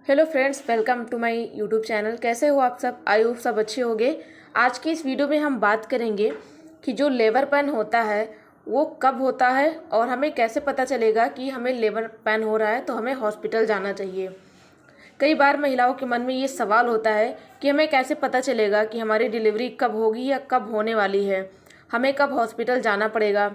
Hello friends, welcome to my YouTube channel. कैसे हो आप सब? आई होप सब अच्छे होंगे। आज की इस वीडियो में हम बात करेंगे कि जो लेबर पेन होता है वो कब होता है और हमें कैसे पता चलेगा कि हमें लेबर पेन हो रहा है तो हमें हॉस्पिटल जाना चाहिए। कई बार महिलाओं के मन में ये सवाल होता है कि हमें कैसे पता चलेगा कि हमारी डिलीवरी कब होगी या कब होने वाली है, हमें कब हॉस्पिटल जाना पड़ेगा।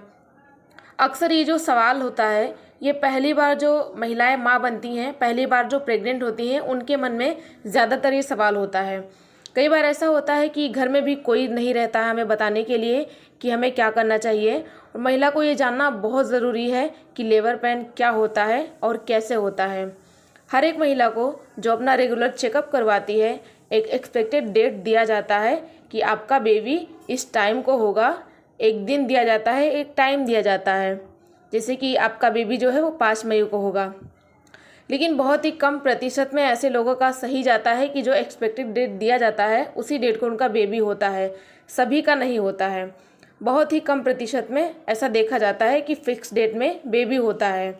अक्सर ये जो सवाल होता है ये पहली बार जो महिलाएं माँ बनती हैं, पहली बार जो प्रेग्नेंट होती हैं, उनके मन में ज़्यादातर ये सवाल होता है। कई बार ऐसा होता है कि घर में भी कोई नहीं रहता है हमें बताने के लिए कि हमें क्या करना चाहिए, और महिला को ये जानना बहुत ज़रूरी है कि लेबर पेन क्या होता है और कैसे होता है। हर एक महिला को जो अपना रेगुलर चेकअप करवाती है, एक एक्सपेक्टेड डेट दिया जाता है कि आपका बेबी इस टाइम को होगा। एक दिन दिया जाता है, एक टाइम दिया जाता है, जैसे कि आपका बेबी जो है वो 5 मई को होगा। लेकिन बहुत ही कम प्रतिशत में ऐसे लोगों का सही जाता है कि जो एक्सपेक्टेड डेट दिया जाता है उसी डेट को उनका बेबी होता है, सभी का नहीं होता है। बहुत ही कम प्रतिशत में ऐसा देखा जाता है कि फिक्स डेट में बेबी होता है।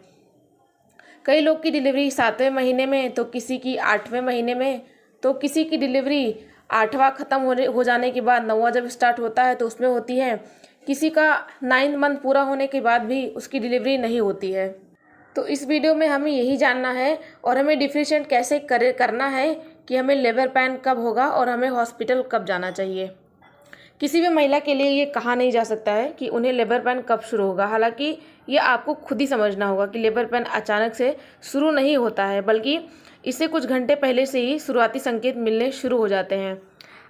कई लोग की डिलीवरी 7वें महीने में, तो किसी की 8वें महीने में, तो किसी की डिलीवरी 8वां ख़त्म हो जाने के बाद 9वां जब स्टार्ट होता है तो उसमें होती है। किसी का 9 मंथ पूरा होने के बाद भी उसकी डिलीवरी नहीं होती है। तो इस वीडियो में हमें यही जानना है और हमें डिफरेंशिएट कैसे करना है कि हमें लेबर पेन कब होगा और हमें हॉस्पिटल कब जाना चाहिए। किसी भी महिला के लिए ये कहा नहीं जा सकता है कि उन्हें लेबर पेन कब शुरू होगा। हालांकि ये आपको खुद ही समझना होगा कि लेबर पेन अचानक से शुरू नहीं होता है, बल्कि इससे कुछ घंटे पहले से ही शुरुआती संकेत मिलने शुरू हो जाते हैं।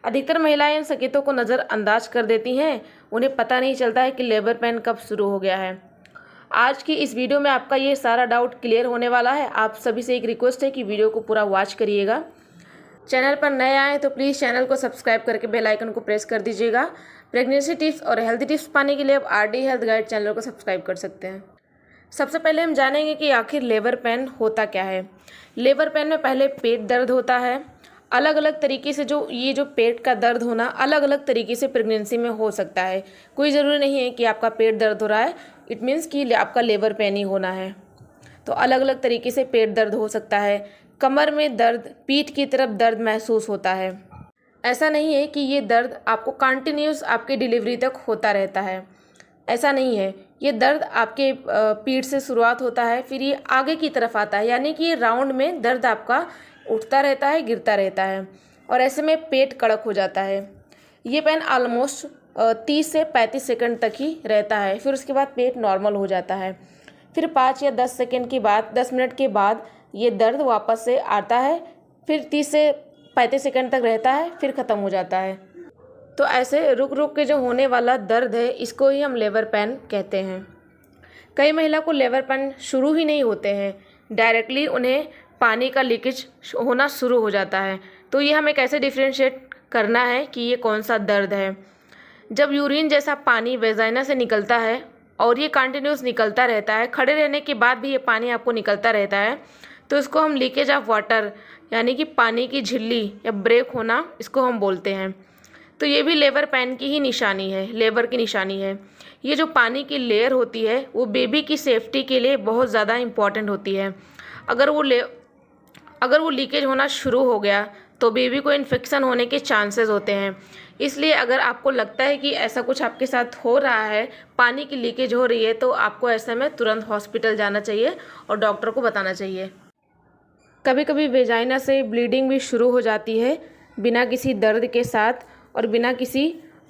अधिकतर महिलाएं इन संकेतों को नज़रअंदाज कर देती हैं, उन्हें पता नहीं चलता है कि लेबर पेन कब शुरू हो गया है। आज की इस वीडियो में आपका ये सारा डाउट क्लियर होने वाला है। आप सभी से एक रिक्वेस्ट है कि वीडियो को पूरा वॉच करिएगा। चैनल पर नए आए तो प्लीज़ चैनल को सब्सक्राइब करके बेल आइकन को प्रेस कर दीजिएगा। प्रेगनेंसी टिप्स और हेल्थ टिप्स पाने के लिए आप आरडी हेल्थ गाइड चैनल को सब्सक्राइब कर सकते हैं। सबसे पहले हम जानेंगे कि आखिर लेबर पेन होता क्या है। लेबर पेन में पहले पेट दर्द होता है। अलग अलग तरीके से जो पेट का दर्द होना अलग अलग तरीके से प्रेगनेंसी में हो सकता है। कोई ज़रूरी नहीं है कि आपका पेट दर्द हो रहा है इट मीन्स कि आपका लेबर पेन ही होना है। तो अलग अलग तरीके से पेट दर्द हो सकता है। कमर में दर्द, पीठ की तरफ दर्द महसूस होता है। ऐसा नहीं है कि ये दर्द आपको कंटिन्यूस आपकी डिलीवरी तक होता रहता है, ऐसा नहीं है। ये दर्द आपके पीठ से शुरुआत होता है, फिर ये आगे की तरफ आता है, यानी कि राउंड में दर्द आपका उठता रहता है, गिरता रहता है, और ऐसे में पेट कड़क हो जाता है। ये पेन ऑलमोस्ट 30 से 35 सेकंड तक ही रहता है, फिर उसके बाद पेट नॉर्मल हो जाता है। फिर 5 या 10 सेकंड के बाद, 10 मिनट के बाद ये दर्द वापस से आता है, फिर 30 से 35 सेकंड तक रहता है, फिर ख़त्म हो जाता है। तो ऐसे रुक रुक के जो होने वाला दर्द है इसको ही हम लेबर पेन कहते हैं। कई महिला को लेबर पेन शुरू ही नहीं होते हैं, डायरेक्टली उन्हें पानी का लीकेज होना शुरू हो जाता है। तो ये हमें कैसे डिफ्रेंशिएट करना है कि ये कौन सा दर्द है। जब यूरिन जैसा पानी वेजाइना से निकलता है और ये कंटिन्यूस निकलता रहता है, खड़े रहने के बाद भी ये पानी आपको निकलता रहता है, तो इसको हम लीकेज ऑफ वाटर यानी कि पानी की झिल्ली या ब्रेक होना इसको हम बोलते हैं। तो ये भी लेबर पेन की ही निशानी है, लेबर की निशानी है। ये जो पानी की लेयर होती है वो बेबी की सेफ्टी के लिए बहुत ज़्यादा इम्पॉर्टेंट होती है। अगर वो लीकेज होना शुरू हो गया तो बेबी को इन्फेक्शन होने के चांसेस होते हैं। इसलिए अगर आपको लगता है कि ऐसा कुछ आपके साथ हो रहा है, पानी की लीकेज हो रही है, तो आपको ऐसे में तुरंत हॉस्पिटल जाना चाहिए और डॉक्टर को बताना चाहिए। कभी कभी वेजाइना से ब्लीडिंग भी शुरू हो जाती है बिना किसी दर्द के साथ और बिना किसी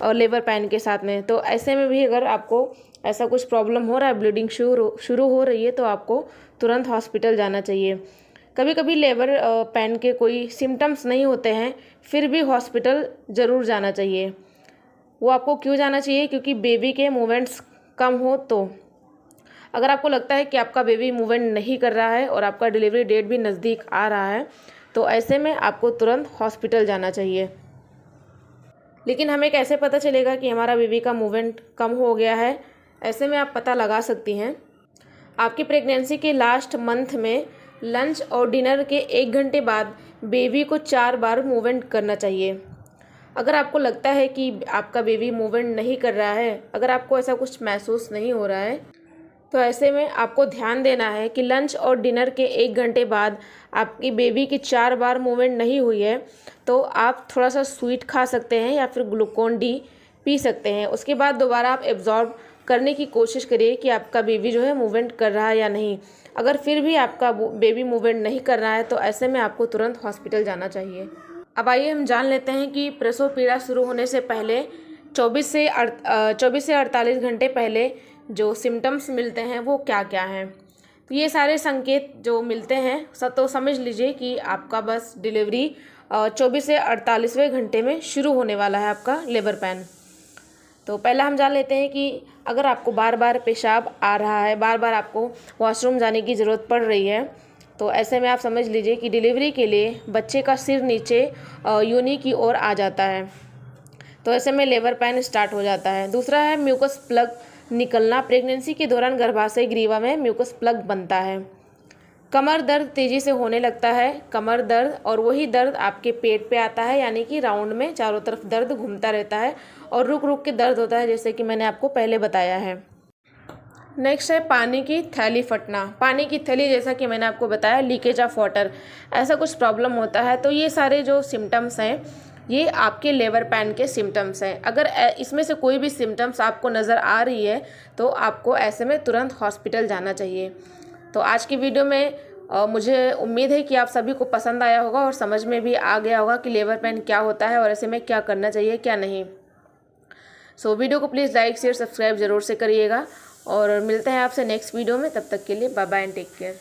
लेबर पेन के साथ में। तो ऐसे में भी अगर आपको ऐसा कुछ प्रॉब्लम हो रहा है, ब्लीडिंग शुरू हो रही है, तो आपको तुरंत हॉस्पिटल जाना चाहिए। कभी कभी लेबर पेन के कोई सिम्टम्स नहीं होते हैं, फिर भी हॉस्पिटल ज़रूर जाना चाहिए। वो आपको क्यों जाना चाहिए? क्योंकि बेबी के मूवमेंट्स कम हो। तो अगर आपको लगता है कि आपका बेबी मूवमेंट नहीं कर रहा है और आपका डिलीवरी डेट भी नज़दीक आ रहा है, तो ऐसे में आपको तुरंत हॉस्पिटल जाना चाहिए। लेकिन हमें कैसे पता चलेगा कि हमारा बेबी का मूवमेंट कम हो गया है? ऐसे में आप पता लगा सकती हैं। आपकी प्रेगनेंसी के लास्ट मंथ में लंच और डिनर के 1 घंटे बाद बेबी को 4 बार मूवमेंट करना चाहिए। अगर आपको लगता है कि आपका बेबी मूवमेंट नहीं कर रहा है, अगर आपको ऐसा कुछ महसूस नहीं हो रहा है, तो ऐसे में आपको ध्यान देना है कि लंच और डिनर के 1 घंटे बाद आपकी बेबी की 4 बार मूवमेंट नहीं हुई है तो आप थोड़ा सा स्वीट खा सकते हैं या फिर ग्लूकोन डी पी सकते हैं। उसके बाद दोबारा आप एब्जॉर्ब करने की कोशिश करिए कि आपका बेबी जो है मूवमेंट कर रहा है या नहीं। अगर फिर भी आपका बेबी मूवमेंट नहीं कर रहा है तो ऐसे में आपको तुरंत हॉस्पिटल जाना चाहिए। अब आइए हम जान लेते हैं कि प्रसव पीड़ा शुरू होने से पहले 24 से 48 घंटे पहले जो सिम्टम्स मिलते हैं वो क्या क्या हैं। तो ये सारे संकेत जो मिलते हैं तो समझ लीजिए कि आपका बस डिलीवरी 24 से 48वें घंटे में शुरू होने वाला है आपका लेबर पेन। तो पहला हम जान लेते हैं कि अगर आपको बार बार पेशाब आ रहा है, बार बार आपको वॉशरूम जाने की ज़रूरत पड़ रही है, तो ऐसे में आप समझ लीजिए कि डिलीवरी के लिए बच्चे का सिर नीचे योनि की ओर आ जाता है। तो ऐसे में लेबर पेन स्टार्ट हो जाता है। दूसरा है म्यूकस प्लग निकलना। प्रेगनेंसी के दौरान गर्भाशय ग्रीवा में म्यूकस प्लग बनता है। कमर दर्द तेज़ी से होने लगता है। कमर दर्द और वही दर्द आपके पेट पे आता है, यानी कि राउंड में चारों तरफ दर्द घूमता रहता है और रुक रुक के दर्द होता है, जैसे कि मैंने आपको पहले बताया है। नेक्स्ट है पानी की थैली फटना। पानी की थैली, जैसा कि मैंने आपको बताया, लीकेज ऑफ वाटर, ऐसा कुछ प्रॉब्लम होता है। तो ये सारे जो सिम्टम्स हैं ये आपके लेबर पेन के सिम्टम्स हैं। अगर इसमें से कोई भी सिम्टम्स आपको नज़र आ रही है तो आपको ऐसे में तुरंत हॉस्पिटल जाना चाहिए। तो आज की वीडियो में मुझे उम्मीद है कि आप सभी को पसंद आया होगा और समझ में भी आ गया होगा कि लेबर पेन क्या होता है और ऐसे में क्या करना चाहिए क्या नहीं। सो वीडियो को प्लीज़ लाइक शेयर सब्सक्राइब ज़रूर से करिएगा और मिलते हैं आपसे नेक्स्ट वीडियो में। तब तक के लिए bye bye and take care.